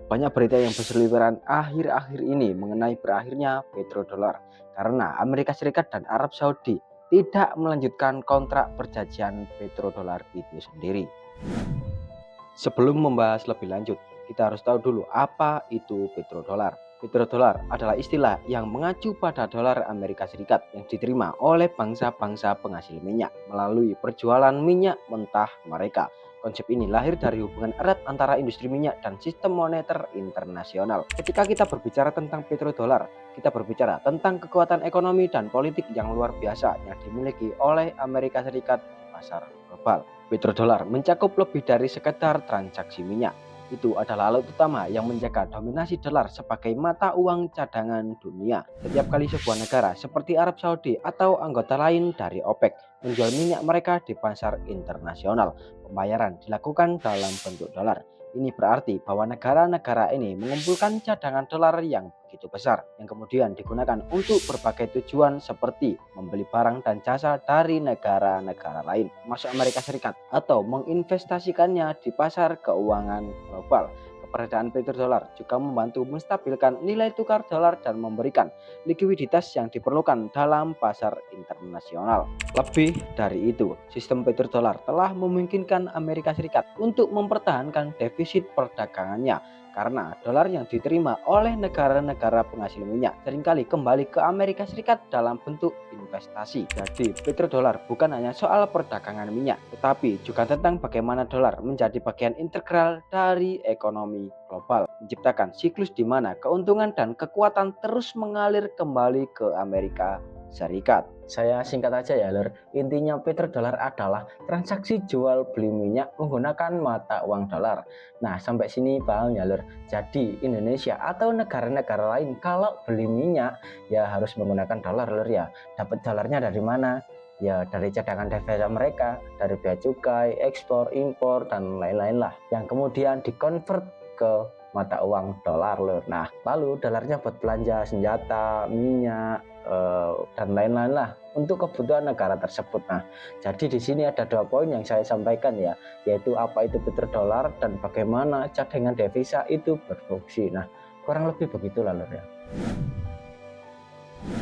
Banyak berita yang berseliweran akhir-akhir ini mengenai berakhirnya petrodolar karena Amerika Serikat dan Arab Saudi tidak melanjutkan kontrak perjanjian petrodolar itu sendiri. Sebelum membahas lebih lanjut, kita harus tahu dulu apa itu petrodolar. Petrodolar adalah istilah yang mengacu pada dolar Amerika Serikat yang diterima oleh bangsa-bangsa penghasil minyak melalui perjualan minyak mentah mereka. Konsep ini lahir dari hubungan erat antara industri minyak dan sistem moneter internasional. Ketika kita berbicara tentang petrodolar, kita berbicara tentang kekuatan ekonomi dan politik yang luar biasa yang dimiliki oleh Amerika Serikat di pasar global. Petrodolar mencakup lebih dari sekedar transaksi minyak. Itu adalah alat utama yang menjaga dominasi dolar sebagai mata uang cadangan dunia. Setiap kali sebuah negara seperti Arab Saudi atau anggota lain dari OPEC menjual minyak mereka di pasar internasional, pembayaran dilakukan dalam bentuk dolar. Ini berarti bahwa negara-negara ini mengumpulkan cadangan dolar yang begitu besar yang kemudian digunakan untuk berbagai tujuan seperti membeli barang dan jasa dari negara-negara lain, masuk Amerika Serikat, atau menginvestasikannya di pasar keuangan global. Keberadaan petrodolar juga membantu menstabilkan nilai tukar dolar dan memberikan likuiditas yang diperlukan dalam pasar internasional. Lebih dari itu, sistem petrodolar telah memungkinkan Amerika Serikat untuk mempertahankan defisit perdagangannya karena dolar yang diterima oleh negara-negara penghasil minyak seringkali kembali ke Amerika Serikat dalam bentuk investasi. Jadi, petrodolar bukan hanya soal perdagangan minyak, tetapi juga tentang bagaimana dolar menjadi bagian integral dari ekonomi global, menciptakan siklus di mana keuntungan dan kekuatan terus mengalir kembali ke Amerika Serikat. Saya singkat aja ya lur, intinya petrodolar adalah transaksi jual beli minyak menggunakan mata uang dolar. Nah sampai sini paham ya lur. Jadi Indonesia atau negara-negara lain kalau beli minyak ya harus menggunakan dolar lur ya. Dapat dolarnya dari mana? Ya dari cadangan devisa mereka, dari bea cukai, ekspor, impor dan lain-lain lah. Yang kemudian dikonvert ke mata uang dolar lur. Nah lalu dolarnya buat belanja senjata, minyak, dan lain-lain lah untuk kebutuhan negara tersebut. Nah, jadi di sini ada 2 poin yang saya sampaikan ya, yaitu apa itu petrodolar dan bagaimana cadangan devisa itu berfungsi. Nah, kurang lebih begitulah lur ya.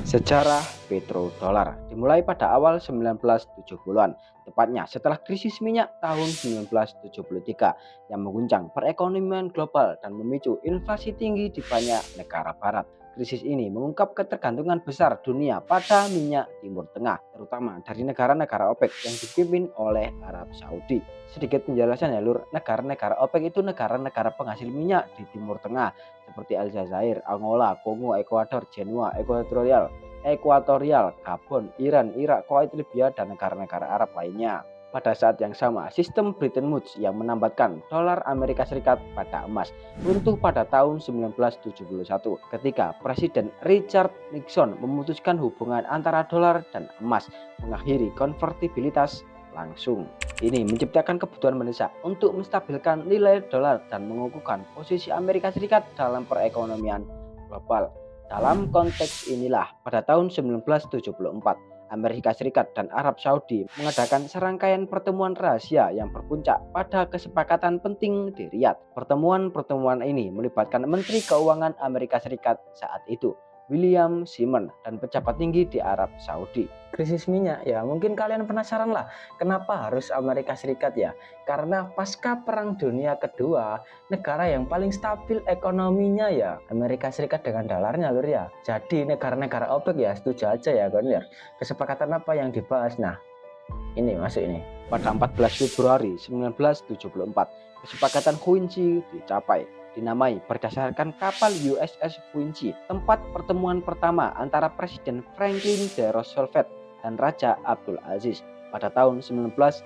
Sejarah petrodolar dimulai pada awal 1970-an, tepatnya setelah krisis minyak tahun 1973 yang mengguncang perekonomian global dan memicu inflasi tinggi di banyak negara barat. Krisis ini mengungkap ketergantungan besar dunia pada minyak Timur Tengah, terutama dari negara-negara OPEC yang dipimpin oleh Arab Saudi. Sedikit penjelasan ya lur, negara-negara OPEC itu negara-negara penghasil minyak di Timur Tengah seperti Aljazair, Angola, Kongo, Ekuador, Genua, Ekuatorial, Gabon, Iran, Irak, Kuwait, Libya, dan negara-negara Arab lainnya. Pada saat yang sama, sistem Bretton Woods yang menambatkan dolar Amerika Serikat pada emas runtuh pada tahun 1971 ketika Presiden Richard Nixon memutuskan hubungan antara dolar dan emas, mengakhiri konvertibilitas langsung. Ini menciptakan kebutuhan mendesak untuk menstabilkan nilai dolar dan mengukuhkan posisi Amerika Serikat dalam perekonomian global. Dalam konteks inilah, pada tahun 1974, Amerika Serikat dan Arab Saudi mengadakan serangkaian pertemuan rahasia yang berpuncak pada kesepakatan penting di Riyadh. Pertemuan-pertemuan ini melibatkan Menteri Keuangan Amerika Serikat saat itu, William Simon, dan pejabat tinggi di Arab Saudi. Krisis minyak ya, mungkin kalian penasaran lah, kenapa harus Amerika Serikat ya? Karena pasca Perang Dunia Kedua, negara yang paling stabil ekonominya ya Amerika Serikat dengan dolarnya lur ya. Jadi negara-negara OPEC ya setuju aja ya kan ya. Kesepakatan apa yang dibahas? Nah, ini masuk ini. Pada 14 Februari 1974, kesepakatan Quincy dicapai, dinamai berdasarkan kapal USS Quincy, tempat pertemuan pertama antara Presiden Franklin D. Roosevelt dan Raja Abdul Aziz pada tahun 1945.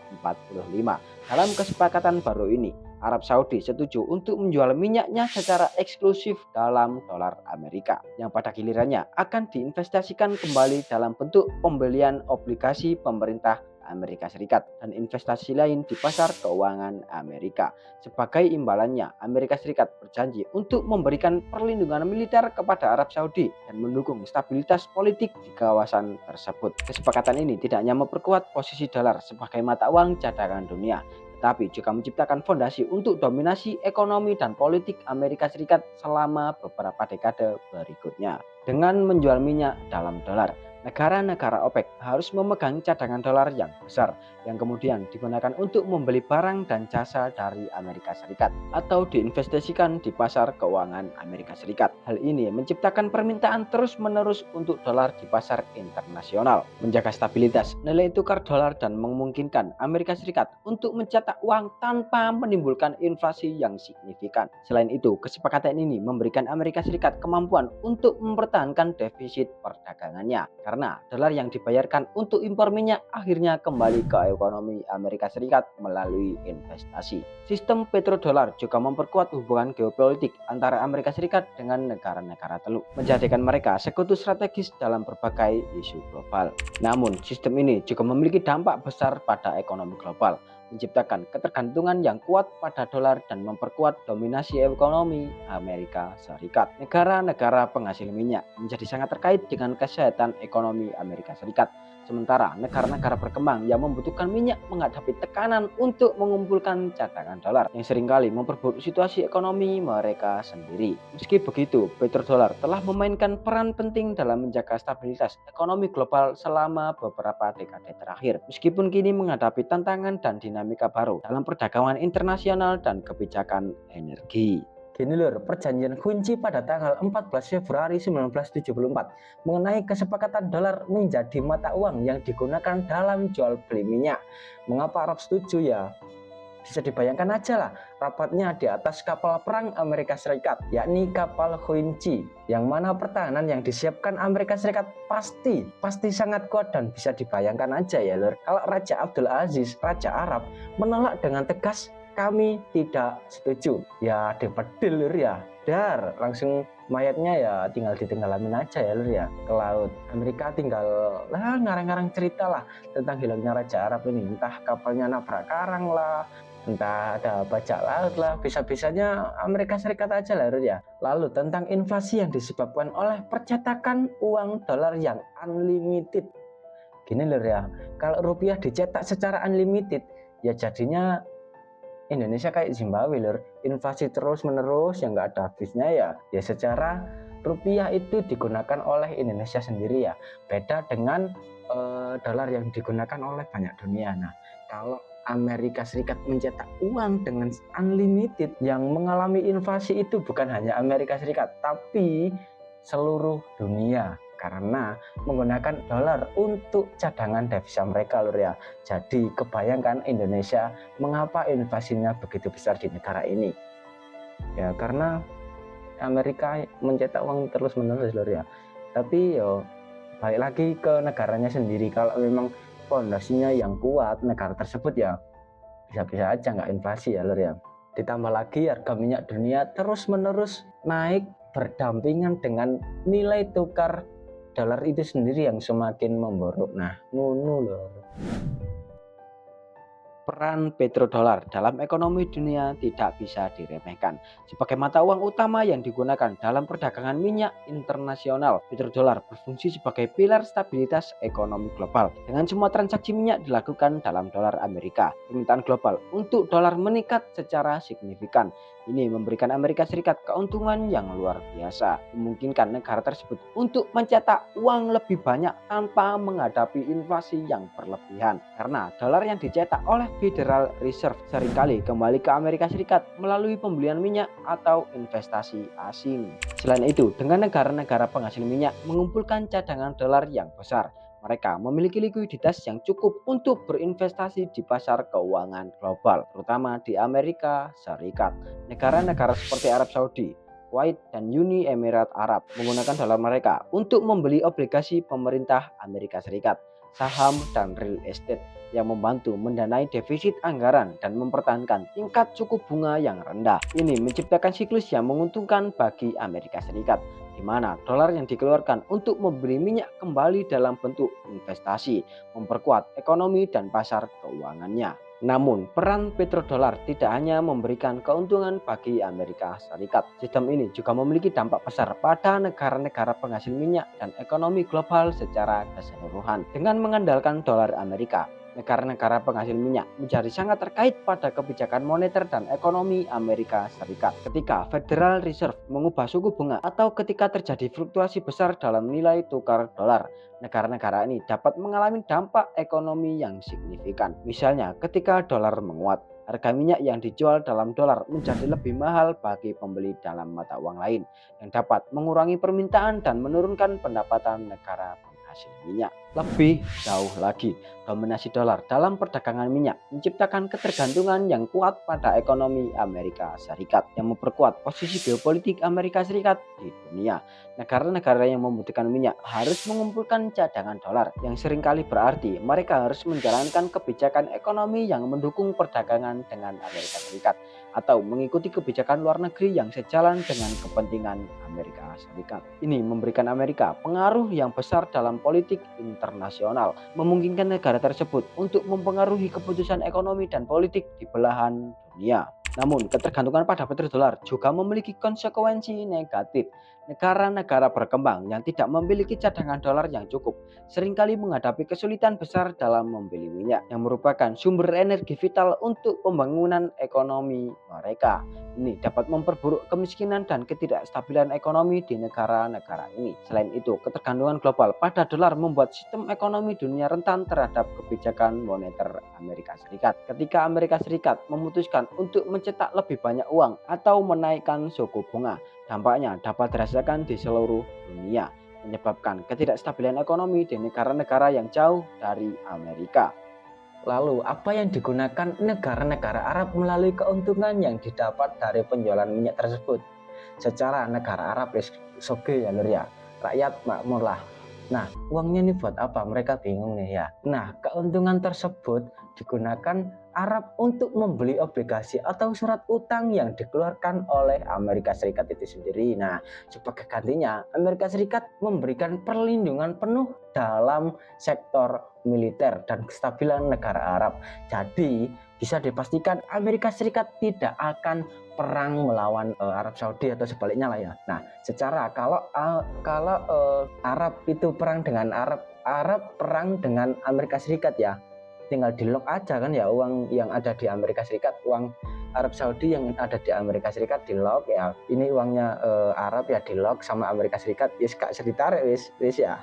Dalam kesepakatan baru ini, Arab Saudi setuju untuk menjual minyaknya secara eksklusif dalam dolar Amerika, yang pada gilirannya akan diinvestasikan kembali dalam bentuk pembelian obligasi pemerintah Amerika Serikat dan investasi lain di pasar keuangan Amerika. Sebagai imbalannya, Amerika Serikat berjanji untuk memberikan perlindungan militer kepada Arab Saudi dan mendukung stabilitas politik di kawasan tersebut. Kesepakatan ini tidak hanya memperkuat posisi dolar sebagai mata uang cadangan dunia, tapi juga menciptakan fondasi untuk dominasi ekonomi dan politik Amerika Serikat selama beberapa dekade berikutnya. Dengan menjual minyak dalam dolar, negara-negara OPEC harus memegang cadangan dolar yang besar yang kemudian digunakan untuk membeli barang dan jasa dari Amerika Serikat atau diinvestasikan di pasar keuangan Amerika Serikat. Hal ini menciptakan permintaan terus-menerus untuk dolar di pasar internasional, menjaga stabilitas nilai tukar dolar dan memungkinkan Amerika Serikat untuk mencetak uang tanpa menimbulkan inflasi yang signifikan. Selain itu, kesepakatan ini memberikan Amerika Serikat kemampuan untuk mempertahankan defisit perdagangannya karena dolar yang dibayarkan untuk impor minyak akhirnya kembali ke ekonomi Amerika Serikat melalui investasi. Sistem petrodolar juga memperkuat hubungan geopolitik antara Amerika Serikat dengan negara-negara teluk, menjadikan mereka sekutu strategis dalam berbagai isu global. Namun, sistem ini juga memiliki dampak besar pada ekonomi global, menciptakan ketergantungan yang kuat pada dolar dan memperkuat dominasi ekonomi Amerika Serikat. Negara-negara penghasil minyak menjadi sangat terkait dengan kesehatan ekonomi Amerika Serikat. Sementara negara-negara berkembang yang membutuhkan minyak menghadapi tekanan untuk mengumpulkan cadangan dolar yang seringkali memperburuk situasi ekonomi mereka sendiri. Meski begitu, petrodolar telah memainkan peran penting dalam menjaga stabilitas ekonomi global selama beberapa dekade terakhir. Meskipun kini menghadapi tantangan dan dinamika baru dalam perdagangan internasional dan kebijakan energi. Gini lur, perjanjian kunci pada tanggal 14 Februari 1974 mengenai kesepakatan dolar menjadi mata uang yang digunakan dalam jual beli minyak. Mengapa Arab setuju ya? Bisa dibayangkan aja lah, rapatnya di atas kapal perang Amerika Serikat, yakni kapal Kunci, yang mana pertahanan yang disiapkan Amerika Serikat pasti sangat kuat dan bisa dibayangkan aja ya lur. Kalau Raja Abdul Aziz, Raja Arab, menolak dengan tegas, kami tidak setuju, ya dipedil lur ya, dar langsung mayatnya ya tinggal ditenggelamin aja ya lur ya ke laut. Amerika tinggal ngarang-ngarang cerita lah tentang hilangnya Raja Arab ini, entah kapalnya nabrak karang lah, entah ada bajak laut lah, bisa-bisanya Amerika Serikat aja lah lur ya. Lalu tentang inflasi yang disebabkan oleh percetakan uang dolar yang unlimited. Gini lur ya, kalau rupiah dicetak secara unlimited ya jadinya Indonesia kayak Zimbabwe lur, inflasi terus menerus yang nggak ada habisnya ya secara rupiah itu digunakan oleh Indonesia sendiri ya, beda dengan dolar yang digunakan oleh banyak dunia. Nah, kalau Amerika Serikat mencetak uang dengan unlimited, yang mengalami inflasi itu bukan hanya Amerika Serikat tapi seluruh dunia karena menggunakan dolar untuk cadangan devisa mereka lur ya. Jadi kebayangkan Indonesia mengapa inflasinya begitu besar di negara ini ya, karena Amerika mencetak uang terus menerus lur ya. Tapi yo balik lagi ke negaranya sendiri, kalau memang fondasinya yang kuat negara tersebut ya bisa-bisa aja nggak inflasi ya lur ya. Ditambah lagi harga minyak dunia terus menerus naik berdampingan dengan nilai tukar dolar itu sendiri yang semakin memburuk. Nah, ngono lho. Peran petrodolar dalam ekonomi dunia tidak bisa diremehkan. Sebagai mata uang utama yang digunakan dalam perdagangan minyak internasional, petrodolar berfungsi sebagai pilar stabilitas ekonomi global. Dengan semua transaksi minyak dilakukan dalam dolar Amerika, permintaan global untuk dolar meningkat secara signifikan. Ini memberikan Amerika Serikat keuntungan yang luar biasa, memungkinkan negara tersebut untuk mencetak uang lebih banyak tanpa menghadapi inflasi yang berlebihan. Karena dolar yang dicetak oleh Federal Reserve seringkali kembali ke Amerika Serikat melalui pembelian minyak atau investasi asing. Selain itu, dengan negara-negara penghasil minyak mengumpulkan cadangan dolar yang besar, mereka memiliki likuiditas yang cukup untuk berinvestasi di pasar keuangan global, terutama di Amerika Serikat. Negara-negara seperti Arab Saudi, Kuwait, dan Uni Emirat Arab menggunakan dolar mereka untuk membeli obligasi pemerintah Amerika Serikat, saham, dan real estate yang membantu mendanai defisit anggaran dan mempertahankan tingkat suku bunga yang rendah. Ini menciptakan siklus yang menguntungkan bagi Amerika Serikat, di mana dolar yang dikeluarkan untuk membeli minyak kembali dalam bentuk investasi, memperkuat ekonomi dan pasar keuangannya. Namun, peran petrodolar tidak hanya memberikan keuntungan bagi Amerika Serikat. Sistem ini juga memiliki dampak besar pada negara-negara penghasil minyak dan ekonomi global secara keseluruhan. Dengan mengandalkan dolar Amerika, negara-negara penghasil minyak menjadi sangat terkait pada kebijakan moneter dan ekonomi Amerika Serikat. Ketika Federal Reserve mengubah suku bunga atau ketika terjadi fluktuasi besar dalam nilai tukar dolar, negara-negara ini dapat mengalami dampak ekonomi yang signifikan. Misalnya, ketika dolar menguat, harga minyak yang dijual dalam dolar menjadi lebih mahal bagi pembeli dalam mata uang lain, yang dapat mengurangi permintaan dan menurunkan pendapatan negara penghasil minyak. Lebih jauh lagi, dominasi dolar dalam perdagangan minyak menciptakan ketergantungan yang kuat pada ekonomi Amerika Serikat yang memperkuat posisi geopolitik Amerika Serikat di dunia. Negara-negara yang membutuhkan minyak harus mengumpulkan cadangan dolar, yang seringkali berarti mereka harus menjalankan kebijakan ekonomi yang mendukung perdagangan dengan Amerika Serikat atau mengikuti kebijakan luar negeri yang sejalan dengan kepentingan Amerika Serikat. Ini memberikan Amerika pengaruh yang besar dalam politik internasional, memungkinkan negara tersebut untuk mempengaruhi keputusan ekonomi dan politik di belahan dunia. Namun, ketergantungan pada petrodolar juga memiliki konsekuensi negatif. Negara-negara berkembang yang tidak memiliki cadangan dolar yang cukup seringkali menghadapi kesulitan besar dalam membeli minyak, yang merupakan sumber energi vital untuk pembangunan ekonomi mereka. Ini dapat memperburuk kemiskinan dan ketidakstabilan ekonomi di negara-negara ini. Selain itu, ketergantungan global pada dolar membuat sistem ekonomi dunia rentan terhadap kebijakan moneter Amerika Serikat. Ketika Amerika Serikat memutuskan untuk mencetak lebih banyak uang atau menaikkan suku bunga, dampaknya dapat dirasakan di seluruh dunia, menyebabkan ketidakstabilan ekonomi di negara-negara yang jauh dari Amerika. Lalu, apa yang digunakan negara-negara Arab melalui keuntungan yang didapat dari penjualan minyak tersebut? Secara negara Arab soge ya lur ya, rakyat makmur lah. Nah, uangnya ini buat apa? Mereka bingung nih ya. Nah, keuntungan tersebut digunakan Arab untuk membeli obligasi atau surat utang yang dikeluarkan oleh Amerika Serikat itu sendiri. Nah, sebagai gantinya, Amerika Serikat memberikan perlindungan penuh dalam sektor militer dan kestabilan negara Arab. Jadi, bisa dipastikan Amerika Serikat tidak akan perang melawan Arab Saudi atau sebaliknya lah ya. Nah, secara kalau Arab itu perang dengan Arab perang dengan Amerika Serikat ya, tinggal di lock aja kan ya uang yang ada di Amerika Serikat, uang Arab Saudi yang ada di Amerika Serikat di lock ya. Ini uangnya Arab ya di lock sama Amerika Serikat. Yes, gak bisa ditarik wis ya.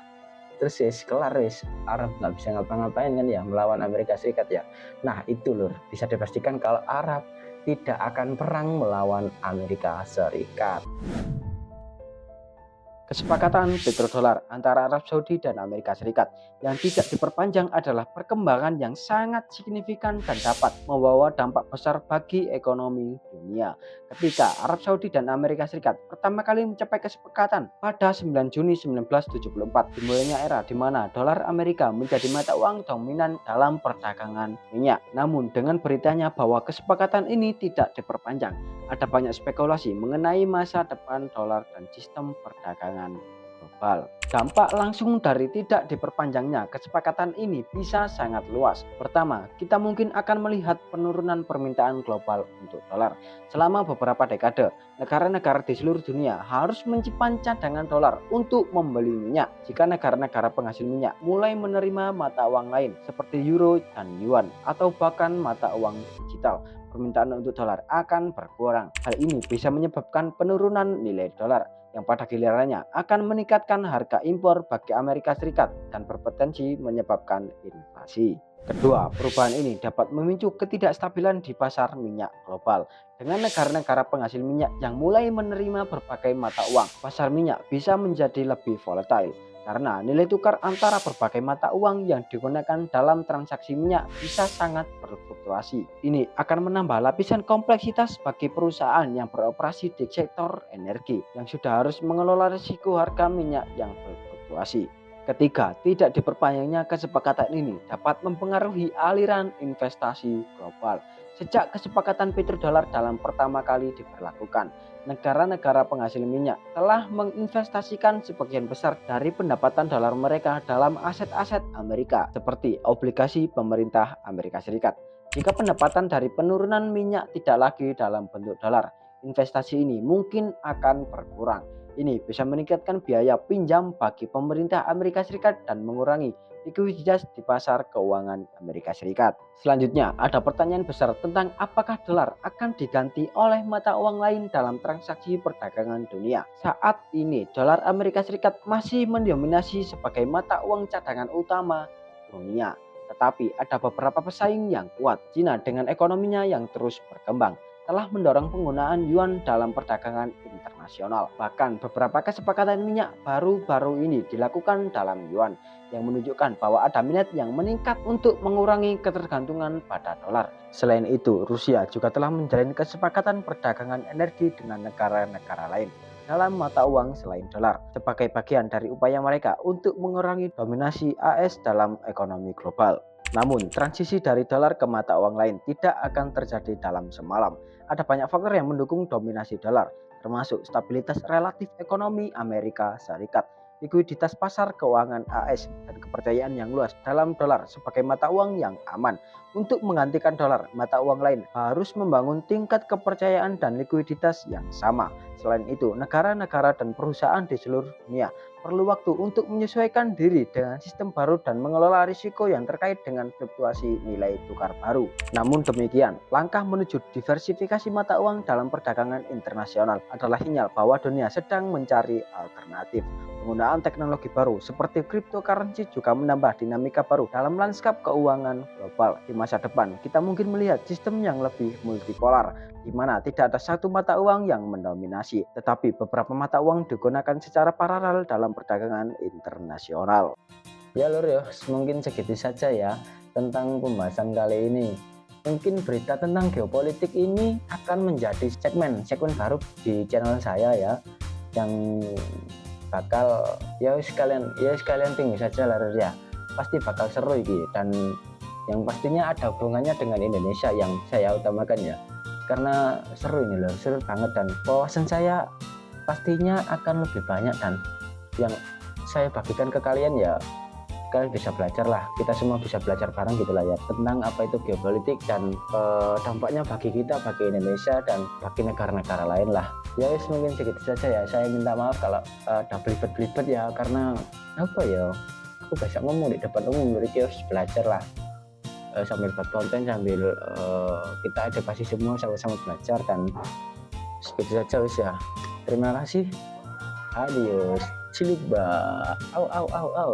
Terus yes, kelar wis, Arab nggak bisa ngapa-ngapain kan ya melawan Amerika Serikat ya. Nah itu lur, bisa dipastikan kalau Arab tidak akan perang melawan Amerika Serikat. Kesepakatan petrodolar antara Arab Saudi dan Amerika Serikat yang tidak diperpanjang adalah perkembangan yang sangat signifikan dan dapat membawa dampak besar bagi ekonomi dunia. Ketika Arab Saudi dan Amerika Serikat pertama kali mencapai kesepakatan pada 9 Juni 1974, dimulainya era di mana dolar Amerika menjadi mata uang dominan dalam perdagangan minyak. Namun dengan beritanya bahwa kesepakatan ini tidak diperpanjang, ada banyak spekulasi mengenai masa depan dolar dan sistem perdagangan global. Dampak langsung dari tidak diperpanjangnya kesepakatan ini bisa sangat luas. Pertama, kita mungkin akan melihat penurunan permintaan global untuk dolar. Selama beberapa dekade, negara-negara di seluruh dunia harus menyimpan cadangan dolar untuk membeli minyak. Jika negara-negara penghasil minyak mulai menerima mata uang lain seperti euro dan yuan atau bahkan mata uang digital, permintaan untuk dolar akan berkurang. Hal ini bisa menyebabkan penurunan nilai dolar yang pada gilirannya akan meningkatkan harga impor bagi Amerika Serikat dan berpotensi menyebabkan inflasi. Kedua, perubahan ini dapat memicu ketidakstabilan di pasar minyak global. Dengan negara-negara penghasil minyak yang mulai menerima berbagai mata uang, pasar minyak bisa menjadi lebih volatile karena nilai tukar antara berbagai mata uang yang digunakan dalam transaksi minyak bisa sangat berfluktuasi. Ini akan menambah lapisan kompleksitas bagi perusahaan yang beroperasi di sektor energi yang sudah harus mengelola risiko harga minyak yang berfluktuasi. Ketiga, tidak diperpanjangnya kesepakatan ini dapat mempengaruhi aliran investasi global. Sejak kesepakatan petrodolar dalam pertama kali diberlakukan, negara-negara penghasil minyak telah menginvestasikan sebagian besar dari pendapatan dolar mereka dalam aset-aset Amerika seperti obligasi pemerintah Amerika Serikat. Jika pendapatan dari penurunan minyak tidak lagi dalam bentuk dolar, investasi ini mungkin akan berkurang. Ini bisa meningkatkan biaya pinjam bagi pemerintah Amerika Serikat dan mengurangi likuiditas di pasar keuangan Amerika Serikat. Selanjutnya, ada pertanyaan besar tentang apakah dolar akan diganti oleh mata uang lain dalam transaksi perdagangan dunia. Saat ini, dolar Amerika Serikat masih mendominasi sebagai mata uang cadangan utama dunia. Tetapi ada beberapa pesaing yang kuat. Cina dengan ekonominya yang terus berkembang telah mendorong penggunaan yuan dalam perdagangan internasional. Bahkan beberapa kesepakatan minyak baru-baru ini dilakukan dalam yuan, yang menunjukkan bahwa ada minat yang meningkat untuk mengurangi ketergantungan pada dolar. Selain itu, Rusia juga telah menjalin kesepakatan perdagangan energi dengan negara-negara lain dalam mata uang selain dolar, sebagai bagian dari upaya mereka untuk mengurangi dominasi AS dalam ekonomi global. Namun, transisi dari dolar ke mata uang lain tidak akan terjadi dalam semalam. Ada banyak faktor yang mendukung dominasi dolar, termasuk stabilitas relatif ekonomi Amerika Serikat, likuiditas pasar keuangan AS, dan kepercayaan yang luas dalam dolar sebagai mata uang yang aman. Untuk menggantikan dolar, mata uang lain harus membangun tingkat kepercayaan dan likuiditas yang sama. Selain itu, negara-negara dan perusahaan di seluruh dunia perlu waktu untuk menyesuaikan diri dengan sistem baru dan mengelola risiko yang terkait dengan fluktuasi nilai tukar baru. Namun demikian, langkah menuju diversifikasi mata uang dalam perdagangan internasional adalah sinyal bahwa dunia sedang mencari alternatif. Penggunaan teknologi baru seperti cryptocurrency juga menambah dinamika baru dalam lanskap keuangan global. Di masa depan, kita mungkin melihat sistem yang lebih multipolar, di mana tidak ada satu mata uang yang mendominasi, tetapi beberapa mata uang digunakan secara paralel dalam perdagangan internasional. Ya lur ya, mungkin segitu saja ya tentang pembahasan kali ini. Mungkin berita tentang geopolitik ini akan menjadi segmen baru di channel saya ya, yang bakal sekalian tunggu saja lah ya, pasti bakal seru gitu, dan yang pastinya ada hubungannya dengan Indonesia yang saya utamakan ya, karena seru ini loh, seru banget, dan wawasan saya pastinya akan lebih banyak, dan yang saya bagikan ke kalian ya kalian bisa belajar lah, kita semua bisa belajar bareng gitu lah ya, tentang apa itu geopolitik dan dampaknya bagi kita, bagi Indonesia dan bagi negara-negara lain lah ya. Mungkin segitu saja ya, saya minta maaf kalau ada belibet-belibet ya, karena apa ya, aku biasa ngomong di depan umum, jadi harus belajar lah, sambil buat konten, sambil kita edukasi semua, sama-sama belajar, dan segitu saja wis ya. Terima kasih, adios, cilik ba, au au au au.